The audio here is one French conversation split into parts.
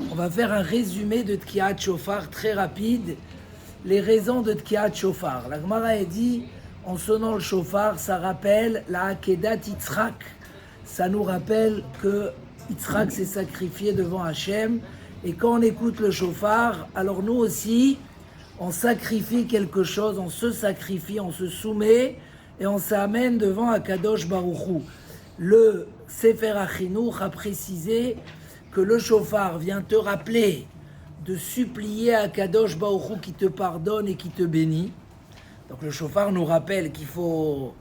On va faire un résumé de Tkiat Shofar très rapide. Les raisons de Tkiat Shofar. La Gemara a dit, en sonnant le Shofar, ça rappelle la Akedat Yitzhak. Ça nous rappelle que Yitzhak s'est sacrifié devant Hachem. Et quand on écoute le Shofar, alors nous aussi, on sacrifie quelque chose, on se sacrifie, on se soumet et on s'amène devant Akadosh Baruch Hu. Le Sefer HaChinuch a précisé que le Shofar vient te rappeler de supplier à Akadosh Baruch Hu qui te pardonne et qui te bénit. Donc le Shofar nous rappelle qu'il faut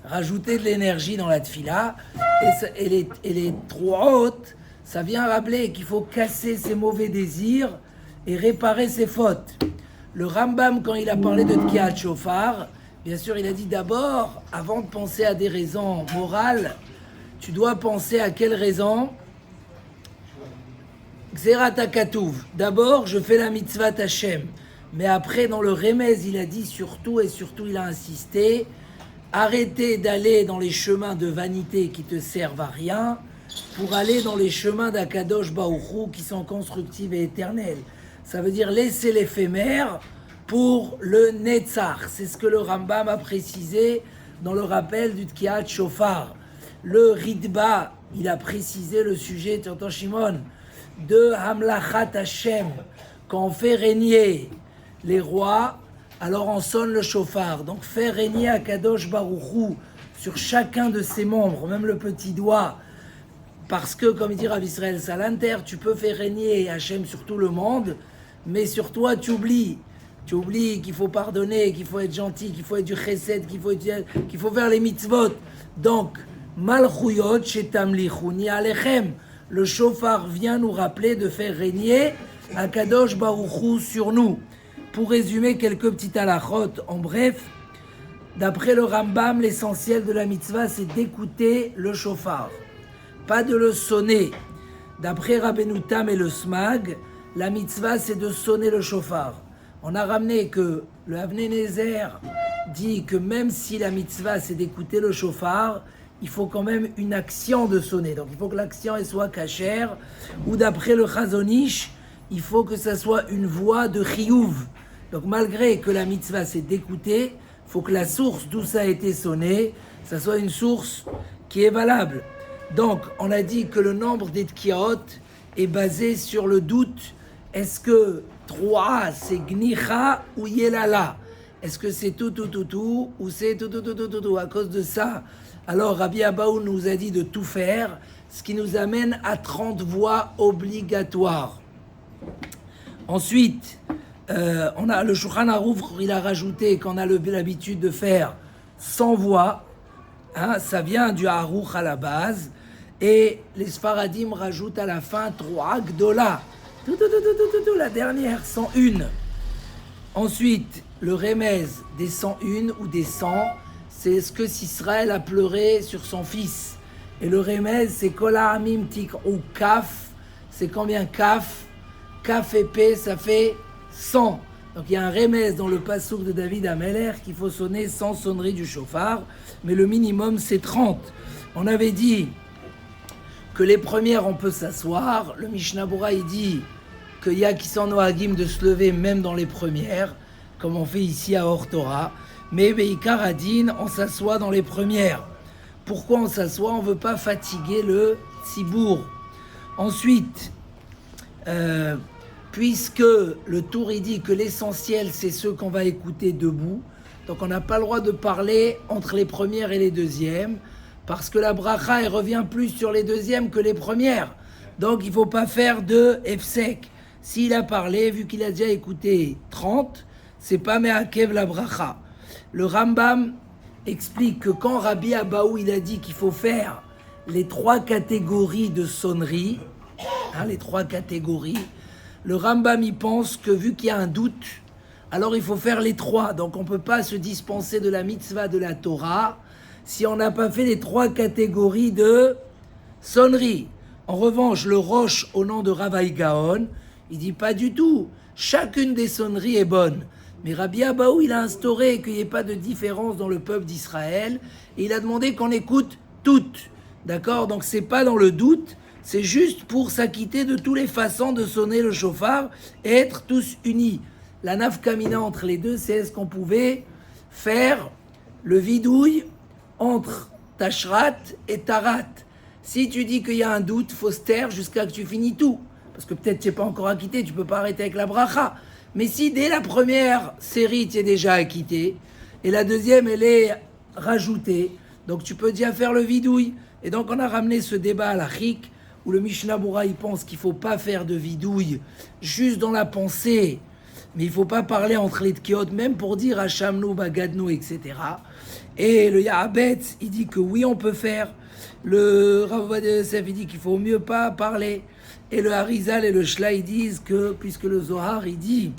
rajouter de l'énergie dans la tfila. Et les trois hautes, ça vient rappeler qu'il faut casser ses mauvais désirs et réparer ses fautes. Le Rambam, quand il a parlé de Tkiat Shofar, bien sûr, il a dit d'abord, avant de penser à des raisons morales, tu dois penser à quelles raisons? Xerat HaKatuv. D'abord, je fais la mitzvah Hashem. Mais après, dans le Remez, il a dit surtout, et surtout, il a insisté, arrêtez d'aller dans les chemins de vanité qui te servent à rien pour aller dans les chemins d'Akadosh Baruch Hu qui sont constructifs et éternels. Ça veut dire laisser l'éphémère pour le Netzach. C'est ce que le Rambam a précisé dans le rappel du Tkiat Shofar. Le Ritba, il a précisé le sujet, tu entends Shimon, de Hamlachat Hashem. Quand on fait régner les rois, alors on sonne le Shofar. Donc faire régner Akadosh Baruch Hu sur chacun de ses membres, même le petit doigt, parce que, comme dit Rav Israël Salanter, tu peux faire régner Hachem sur tout le monde, mais sur toi, tu oublies. Tu oublies qu'il faut pardonner, qu'il faut être gentil, qu'il faut être du chesed, qu'il faut faire les mitzvot. Donc, Malchuyot shetamlichuni alechem. Le shofar vient nous rappeler de faire régner Akadosh Baruch Hu sur nous. Pour résumer quelques petites halachot, en bref, d'après le Rambam, l'essentiel de la mitzvah, c'est d'écouter le shofar, pas de le sonner. D'après Rabbeinu Tam et le Smag, la mitzvah, c'est de sonner le shofar. On a ramené que le Avnei Nezer dit que même si la mitzvah, c'est d'écouter le shofar, il faut quand même une action de sonner. Donc il faut que l'action elle soit cachère. Ou d'après le Chazon Ish, il faut que ça soit une voix de chiyuv. Donc malgré que la mitzvah, c'est d'écouter, il faut que la source d'où ça a été sonné, ça soit une source qui est valable. Donc, on a dit que le nombre des tkiot est basé sur le doute. Est-ce que 3, c'est gnicha ou yelala? Est-ce que c'est tout ou c'est tout? À cause de ça, alors Rabbi Abaou nous a dit de tout faire, ce qui nous amène à 30 voix obligatoires. Ensuite, on a le Shulchan Aruch, il a rajouté qu'on a l'habitude de faire 100 voix. Hein, ça vient du Aruch à la base. Et les Sfaradim rajoutent à la fin 3 Gdola. La dernière, 101. Ensuite, le Remez des 101 ou des 100, c'est ce que s'Israël a pleuré sur son fils. Et le Remez, c'est Kol Ha'amim Tik'u Kaf. C'est combien Kaf? Kaf et P, ça fait 100. Donc il y a un Remez dans le Passouk de David Ameler qu'il faut sonner 100 sonneries du shofar, mais le minimum c'est 30. On avait dit que les premières on peut s'asseoir. Le Mishnah Bora il dit qu'il y a qui sont nohagim de se lever même dans les premières, comme on fait ici à Or Torah. Mais Beikar Adin, on s'assoit dans les premières. Pourquoi on s'assoit? On ne veut pas fatiguer le tzibour. Ensuite, puisque le tour il dit que l'essentiel c'est ceux qu'on va écouter debout, donc on n'a pas le droit de parler entre les premières et les deuxièmes, parce que la bracha elle revient plus sur les deuxièmes que les premières, donc il ne faut pas faire de hefsek. S'il a parlé, vu qu'il a déjà écouté 30, c'est pas me'akev la bracha. Le Rambam explique que quand Rabbi Abaou il a dit qu'il faut faire les 3 catégories de sonnerie, les 3 catégories, le Rambam y pense que vu qu'il y a un doute, alors il faut faire les 3. Donc on ne peut pas se dispenser de la mitzvah de la Torah si on n'a pas fait les 3 catégories de sonnerie. En revanche, le Rosh au nom de Ravaï Gaon, il dit pas du tout. Chacune des sonneries est bonne. Mais Rabbi Abaou, il a instauré qu'il n'y ait pas de différence dans le peuple d'Israël et il a demandé qu'on écoute toutes. D'accord? Donc c'est pas dans le doute, c'est juste pour s'acquitter de toutes les façons de sonner le shofar et être tous unis. La nafkamina entre les deux, c'est est-ce qu'on pouvait faire le vidouille entre tashrat et tarat. Si tu dis qu'il y a un doute, faut se taire jusqu'à que tu finis tout. Parce que peut-être tu n'es pas encore acquitté, tu ne peux pas arrêter avec la bracha. Mais si dès la première série, tu es déjà acquitté, et la deuxième, elle est rajoutée, donc tu peux déjà faire le vidouille. Et donc on a ramené ce débat à la Chik, où le Mishnah Bura, il pense qu'il ne faut pas faire de vidouille juste dans la pensée, mais il ne faut pas parler entre les tkiot, même pour dire Hachamnu, Bagadnu, etc. Et le Yahabetz, il dit que oui, on peut faire. Le Rav Ovadia Yosef, il dit qu'il faut mieux pas parler. Et le Harizal et le Shla, ils disent que, puisque le Zohar, il dit,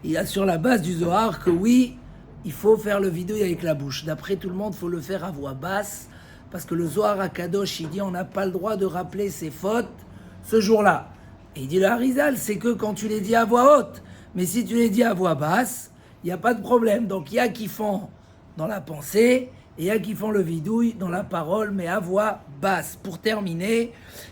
il y a sur la base du Zohar que oui, il faut faire le vidouille avec la bouche. D'après tout le monde, il faut le faire à voix basse, parce que le Zohar à Kadosh, il dit, on n'a pas le droit de rappeler ses fautes ce jour-là. Et il dit le Harizal, c'est que quand tu les dis à voix haute, mais si tu les dis à voix basse, il n'y a pas de problème. Donc il y a qui font dans la pensée, et il y a qui font le vidouille dans la parole, mais à voix basse. Pour terminer,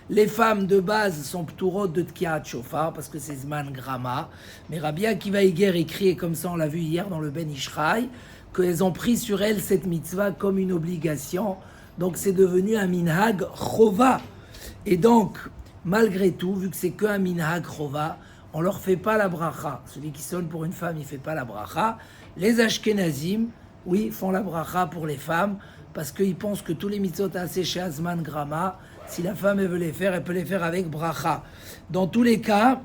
les femmes de base sont p'tourot de Tkiat Shofar, parce que c'est Zman Grama. Mais Rabbi Akiva Iger écrit, et comme ça on l'a vu hier dans le Ben Ishraï, qu'elles ont pris sur elles cette mitzvah comme une obligation. Donc c'est devenu un minhag chova. Et donc, malgré tout, vu que c'est qu'un minhag chova, on leur fait pas la bracha. Celui qui sonne pour une femme, il fait pas la bracha. Les Ashkenazim, oui, font la bracha pour les femmes, parce qu'ils pensent que tous les mitzvot assez chez Azman Grama, si la femme elle veut les faire, elle peut les faire avec bracha. Dans tous les cas,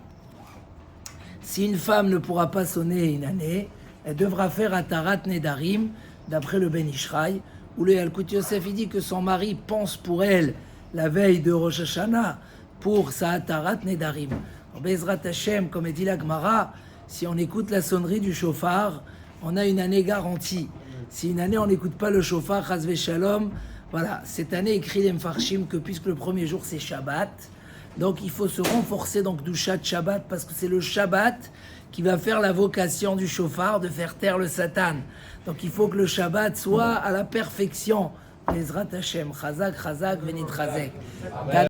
si une femme ne pourra pas sonner une année, elle devra faire Atarat Nedarim, d'après le Ben Ishraï, où le Yalkut Yosef il dit que son mari pense pour elle la veille de Rosh Hashanah pour sa Atarat Nedarim. En Bezrat Hashem, comme dit la Gemara, si on écoute la sonnerie du shofar, on a une année garantie. Si une année on n'écoute pas le shofar, Chaz Shalom, voilà, cette année écrit les Mfarshim que puisque le premier jour c'est Shabbat, donc il faut se renforcer donc Douchat Shabbat, parce que c'est le Shabbat qui va faire la vocation du shofar de faire taire le Satan. Donc il faut que le Shabbat soit à la perfection. Bezrat Hashem, Chazak, Chazak, Venit Chazek.